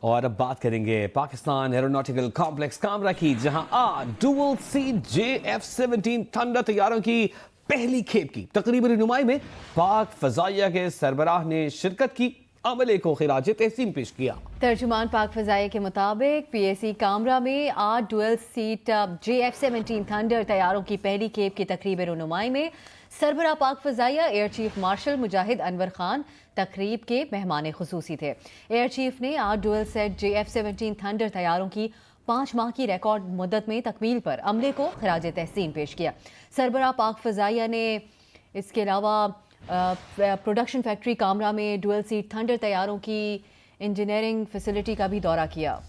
اور اب بات کریں گے پاکستان ایروناٹیکل کمپلیکس کامرا کی، جہاں ڈوئل سیٹ JF-17 تھنڈر طیاروں کی پہلی کھیپ کی تقریبی رہنمائی میں پاک فضائیہ کے سربراہ نے شرکت کی، عملے کو خراج تحسین پیش کیا۔ ترجمان پاک فضائیہ کے مطابق PAC کامرا میں 8 ڈوئل سیٹ JF-17 تھنڈر طیاروں کی پہلی کھیپ کی تقریب رہنمائی میں سربراہ پاک فضائیہ ایئر چیف مارشل مجاہد انور خان تقریب کے مہمان خصوصی تھے۔ ایئر چیف نے 8 ڈوئل سیٹ JF-17 تھنڈر طیاروں کی 5 ماہ کی ریکارڈ مدت میں تکمیل پر عملے کو خراج تحسین پیش کیا۔ سربراہ پاک فضائیہ نے اس کے علاوہ پروڈکشن فیکٹری کامرا میں ڈوئل سیٹ تھنڈر طیاروں کی انجینئرنگ فیسلٹی کا بھی دورہ کیا۔